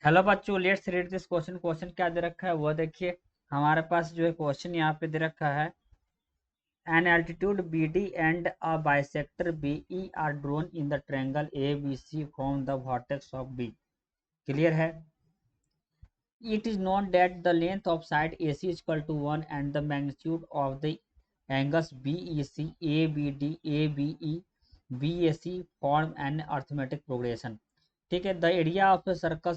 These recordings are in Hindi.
हेलो बच्चों, let's read this question. Question क्या दे रखा है वो देखिए। हमारे पास जो है क्वेश्चन यहाँ पे दे रखा है, an altitude B D and a bisector B E are drawn in the triangle A B C from the vertex of B. Clear है। It is known that the length of side AC is equal to 1 and the magnitude of the angles BEC, ABD, ABE, BAC form an arithmetic progression. ठीक है। The area of circle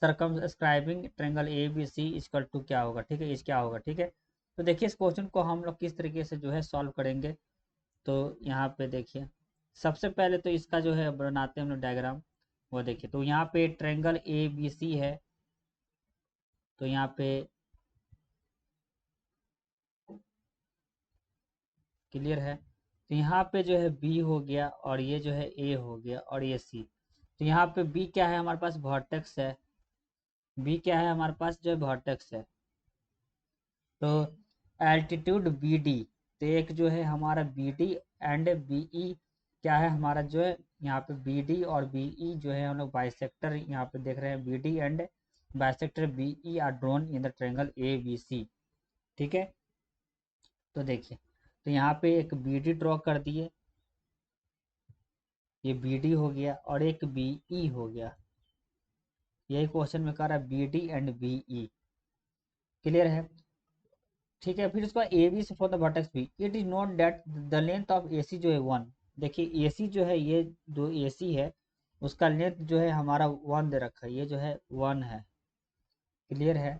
circumscribing triangle A B C equal to क्या होगा। ठीक है, इस क्या होगा। ठीक है, तो देखिए इस क्वेश्चन को हम लोग किस तरीके से जो है सॉल्व करेंगे। तो यहाँ पे देखिए, सबसे पहले तो इसका जो है बनाते हैं हम लोग डायग्राम। वो देखिए, तो यहाँ पे ट्रायंगल ए बी सी है। तो यहाँ पे क्लियर है। तो यहाँ पे जो है बी हो गया और ये जो है ए हो गया और ये सी। तो यहाँ पे बी क्या है, हमारे पास वर्टेक्स है। बी क्या है, हमारे पास जो है वर्टेक्स है। तो एल्टीट्यूड बी डी, तो एक जो है हमारा B D and B E क्या है हमारा जो है, यहाँ पे बी डी और बी ई जो है हम लोग बाइसेक्टर यहाँ पे देख रहे हैं। B D and bisector B E are drawn in the triangle A B C. ठीक है, तो देखिए, तो यहाँ पे एक बी डी ड्रॉ कर दिए, ये बी डी हो गया और एक बी ई हो गया। यही क्वेश्चन में कह रहा है B D and B E. Clear है। ठीक है, फिर उसका ए बी से for the vertex B, it is note that the length of A C जो है 1। देखिए ए सी जो है, ये जो ए सी है उसका लेंथ जो है हमारा 1 दे रखा है, ये जो है 1 है। क्लियर है।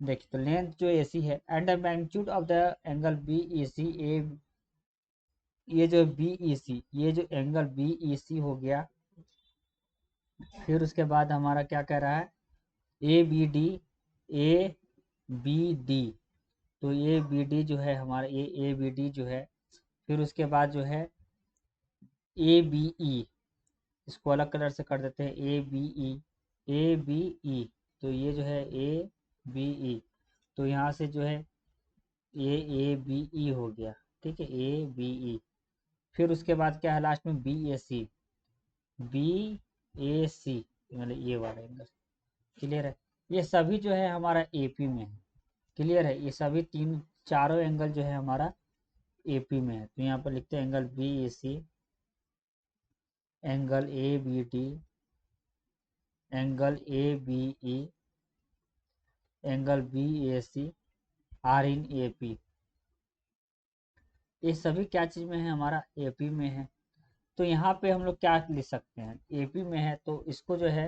देखिए, तो लेंथ जो ए सी है and the magnitude of the angle B E C A, ये जो बी ई सी, ये जो एंगल बी ई सी हो गया। फिर उसके बाद हमारा क्या कह रहा है, A B D, A B D. तो ए बी डी जो है हमारा, ये ए बी डी जो है। फिर उसके बाद जो है ए बी ई, इसको अलग कलर से कर देते हैं, ए बी ई, ए बी ई। तो ये जो है ए बी ई, तो यहाँ से जो है ये ए बी ई हो गया। ठीक है, ए बी ई। फिर उसके बाद क्या है लास्ट में B A C, B A सी, मतलब ये वाला एंगल। क्लियर है। ये सभी जो है हमारा एपी में है। क्लियर है, ये सभी तीन चारों एंगल जो है हमारा एपी में है। तो यहाँ पर लिखते हैं angle B A C, angle A B D, angle A B E, angle B A C are in A P. ये सभी क्या चीज़ में है, हमारा एपी में है। तो यहाँ पे हम लोग क्या लिख सकते हैं, एपी में है तो इसको जो है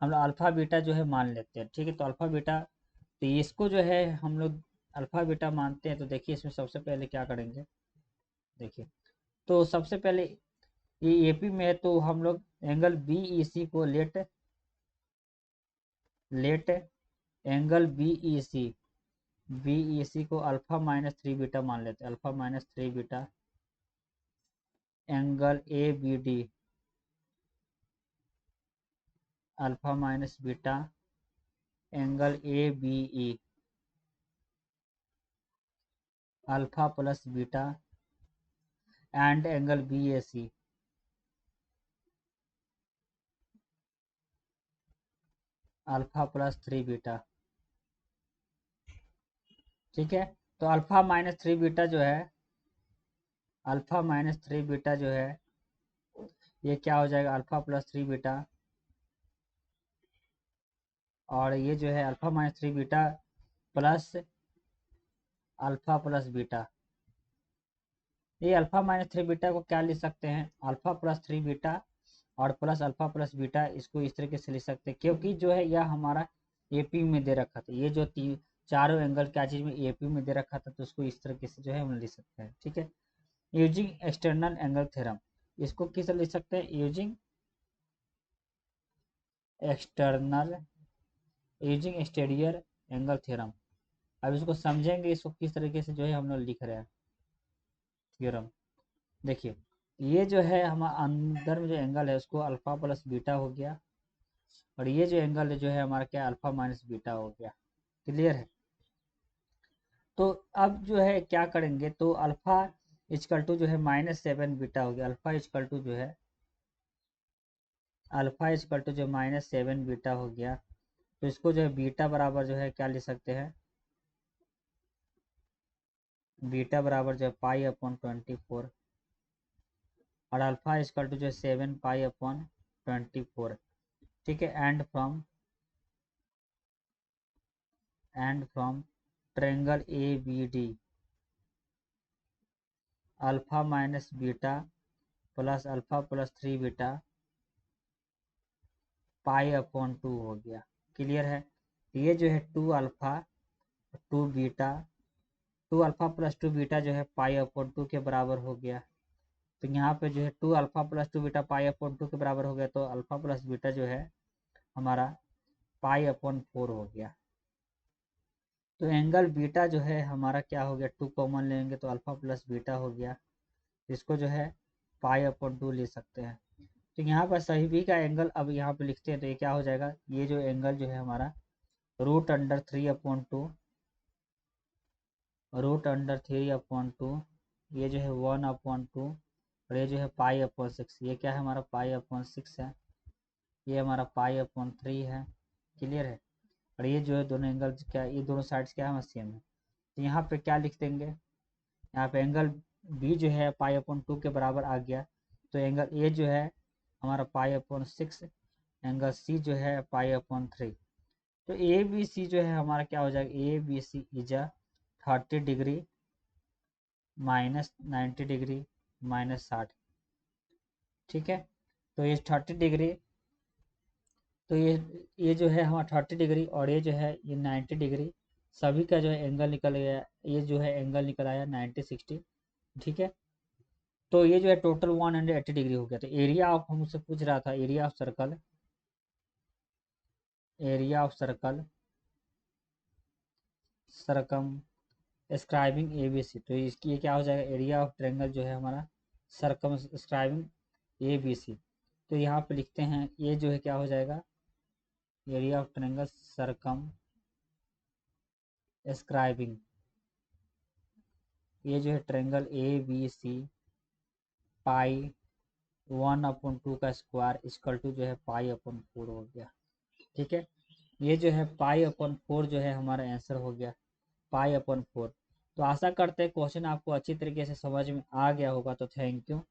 हम लोग अल्फा बीटा जो है मान लेते हैं। ठीक है, तो अल्फा बीटा, तो इसको जो है हम लोग अल्फा बीटा मानते हैं। तो देखिए इसमें सबसे पहले क्या करेंगे, देखिए, तो सबसे पहले ये एपी में है तो हम लोग एंगल बी ई सी को let angle B E C, B E C को अल्फा माइनस 3 बीटा मान लेते हैं। Alpha minus 3 beta angle A B D, alpha minus beta angle A B E, alpha plus beta and angle B A C, alpha plus 3 beta. ठीक है, तो अल्फा माइनस 3 बीटा जो है, अल्फा माइनस 3 बीटा जो है ये क्या हो जाएगा, अल्फा प्लस 3 बीटा। और ये जो है alpha minus 3 beta plus alpha plus beta. ये अल्फा माइनस 3 बीटा को क्या लिख सकते हैं, अल्फा प्लस 3 बीटा और प्लस अल्फा प्लस बीटा, इसको इस तरीके से लिख सकते हैं क्योंकि जो है यह हमारा एपी में दे रखा था। ये जो तीन चारों एंगल क्या चीज में, एपी में दे रखा था, तो उसको इस तरीके से जो है हम लिख सकते हैं। ठीक है, यूजिंग एक्सटर्नल एंगल थ्योरम, इसको किस लिख सकते हैं, using external, using exterior angle theorem. अब इसको समझेंगे, इसको किस तरीके से जो है हम लोग लिख रहे हैं थ्योरम। देखिए, ये जो है हमारा अंदर में जो एंगल है उसको अल्फा प्लस बीटा हो गया और ये जो एंगल है जो है हमारा क्या, अल्फा माइनस बीटा हो गया। क्लियर है। तो अब जो है क्या करेंगे, तो अल्फा इजकल टू जो है -7 बीटा हो गया। अल्फा इजकल टू जो है अल्फा इजकल टू जो -7 बीटा हो गया, तो इसको जो है बीटा बराबर जो है क्या लिख सकते हैं, बीटा बराबर जो है π/24, और अल्फा इजकल टू जो है 7π/24। ठीक है, and from triangle A B D alpha minus beta plus alpha plus 3 beta π/2 हो गया। क्लियर है। ये जो है 2 अल्फा जो है π/2 के बराबर हो गया। तो यहाँ पे जो है 2 अल्फा प्लस 2 बीटा π/2 के बराबर हो गया, तो अल्फा प्लस बीटा जो है हमारा π/4 हो गया। तो एंगल बीटा जो है हमारा क्या हो गया, 2 कॉमन लेंगे तो अल्फा प्लस बीटा हो गया, इसको जो है π/2 ले सकते हैं। तो यहाँ पर सही भी का एंगल अब यहाँ पे लिखते हैं, तो ये क्या हो जाएगा, ये जो एंगल जो है हमारा √3/2, √3/2, ये जो है 1/2, और ये जो है π/6, ये क्या है हमारा π/6 है, ये हमारा π/3 है। क्लियर है। और ये जो है दोनों एंगल क्या, ये दोनों साइड्स क्या है, सेम है। तो यहाँ पे क्या लिख देंगे, यहाँ पे एंगल बी जो है π/2 के बराबर आ गया, तो एंगल ए जो है हमारा π/6, एंगल सी जो है π/3। तो ए बी सी जो है हमारा क्या हो जाएगा, A B C is a 30 degree -90 degree -60। ठीक है। तो ये 30 डिग्री, तो ये जो है हमारा 30 डिग्री, और ये जो है ये 90 डिग्री, सभी का जो है एंगल निकल गया, ये जो है एंगल निकल आया 90-60। ठीक है। तो ये जो है टोटल 180 डिग्री हो गया। तो एरिया ऑफ हमसे पूछ रहा था, area of circle circumscribing ABC। तो इसकी ये क्या हो जाएगा, एरिया ऑफ ट्रेंगल जो है हमारा सरकम स्क्राइबिंग ABC। तो यहाँ पे लिखते हैं, ये जो है क्या हो जाएगा, एरिया ऑफ ट्रेंगल सरकम स्क्राइबिंग, ये जो है ट्रेंगल ABC π/1/2 का स्क्वायर इक्वल टू जो है π/4 हो गया। ठीक है। ये जो है π/4 जो है हमारा आंसर हो गया, π/4। तो आशा करते हैं क्वेश्चन आपको अच्छी तरीके से समझ में आ गया होगा। तो थैंक यू।